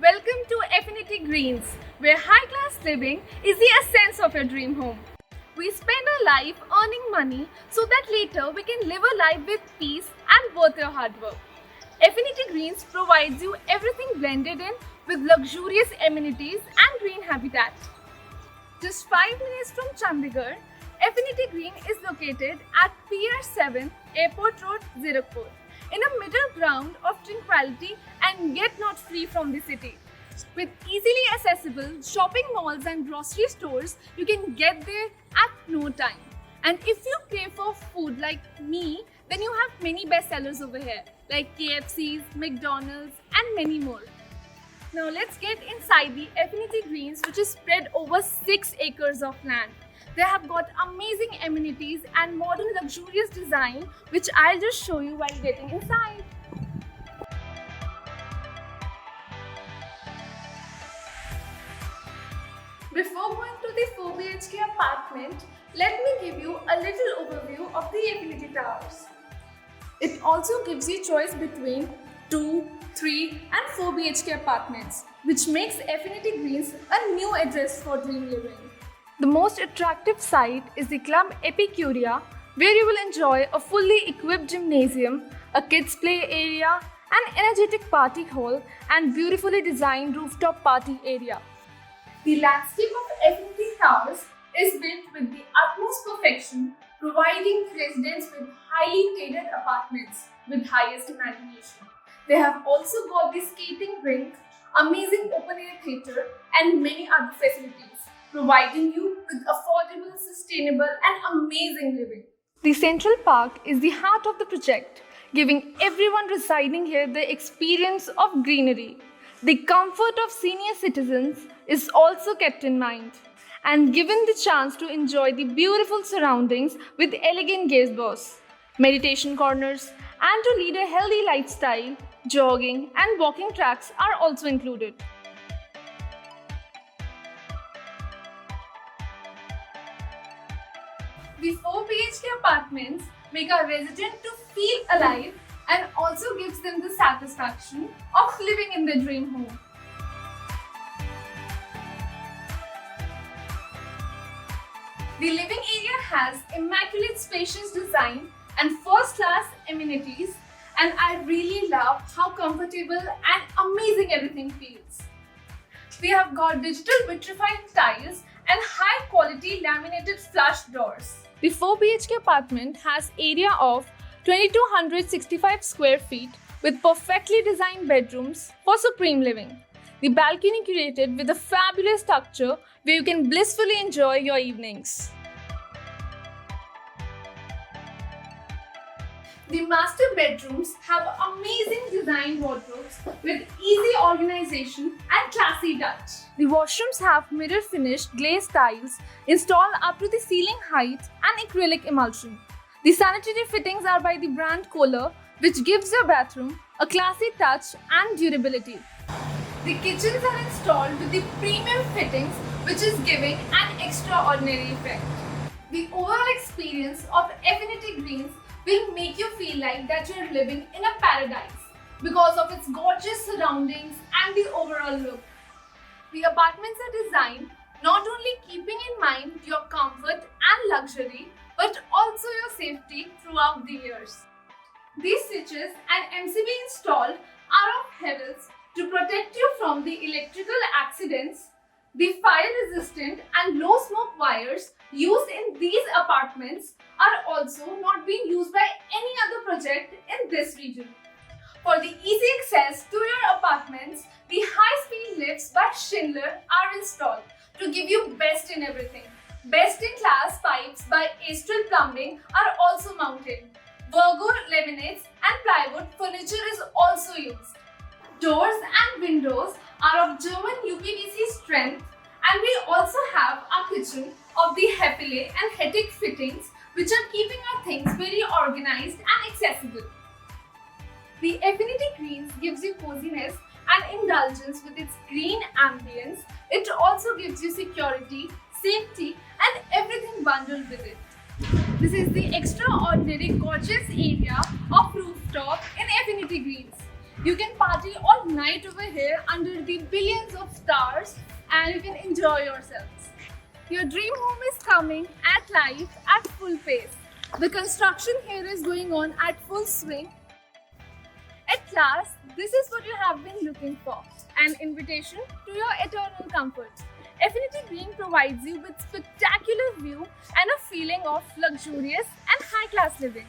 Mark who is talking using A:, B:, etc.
A: Welcome to Affinity Greens, where high-class living is the essence of your dream home. We spend our life earning money so that later we can live a life with peace and worth your hard work. Affinity Greens provides you everything blended in with luxurious amenities and green habitat. Just 5 minutes from Chandigarh, Affinity Green is located at Pier 7, Airport Road, Zirakpur, in a middle ground of tranquility and yet not free from the city. With easily accessible shopping malls and grocery stores, you can get there at no time. And if you crave for food like me, then you have many bestsellers over here like KFCs, McDonald's and many more. Now let's get inside the Affinity Greens, which is spread over 6 acres of land. They have got amazing amenities and modern luxurious design, which I'll just show you while getting inside. Before going to the 4 BHK apartment, let me give you a little overview of the Affinity Towers. It also gives you choice between 2, 3 and 4 BHK apartments, which makes Affinity Greens a new address for dream living. The most attractive site is the Club Epicuria, where you will enjoy a fully equipped gymnasium, a kids play area, an energetic party hall and beautifully designed rooftop party area. The landscape of Affinity Towers is built with the utmost perfection, providing residents with highly tailored apartments with highest imagination. They have also got the skating rink, amazing open-air theatre and many other facilities, providing you with affordable, sustainable and amazing living. The Central Park is the heart of the project, giving everyone residing here the experience of greenery. The comfort of senior citizens is also kept in mind and given the chance to enjoy the beautiful surroundings with elegant gazebos, meditation corners, and to lead a healthy lifestyle. Jogging and walking tracks are also included. The 4 BHK apartments make a resident to feel alive and also gives them the satisfaction of living in their dream home. The living area has immaculate spacious design and first-class amenities, and I really love how comfortable and amazing everything feels. We have got digital vitrified tiles and high-quality laminated flush doors. The 4 BHK apartment has area of 2265 square feet with perfectly designed bedrooms for supreme living. The balcony curated with a fabulous structure where you can blissfully enjoy your evenings. The master bedrooms have amazing design wardrobes with easy organization and classy touch. The washrooms have mirror finished glazed tiles installed up to the ceiling height and acrylic emulsion. The sanitary fittings are by the brand Kohler, which gives your bathroom a classy touch and durability. The kitchens are installed with the premium fittings, which is giving an extraordinary effect. The overall experience of Affinity Greens will make you feel like that you're living in a paradise because of its gorgeous surroundings and the overall look. The apartments are designed not only keeping in mind your comfort and luxury, but also your safety throughout the years. These switches and MCB installed are of Havells to protect you from the electrical accidents. The fire-resistant and low-smoke wires used in these apartments are also not being used by any other project in this region. For the easy access to your apartments, the high-speed lifts by Schindler are installed to give you best in everything. Best-in-class pipes by Astral Plumbing are also mounted. Virgo laminates and plywood furniture is also used. Doors and windows are of German UPVC strength, and we also have our kitchen of the Hepele and Hetic fittings, which are keeping our things very organized and accessible. The Affinity Greens gives you coziness and indulgence with its green ambience. It also gives you security, safety and everything bundled with it. This is the extraordinary gorgeous area of rooftop in Affinity Greens. You can party all night over here under the billions of stars and you can enjoy yourselves. Your dream home is coming at life at full pace. The construction here is going on at full swing. At last, this is what you have been looking for, an invitation to your eternal comfort. Affinity Green provides you with spectacular view and a feeling of luxurious and high-class living.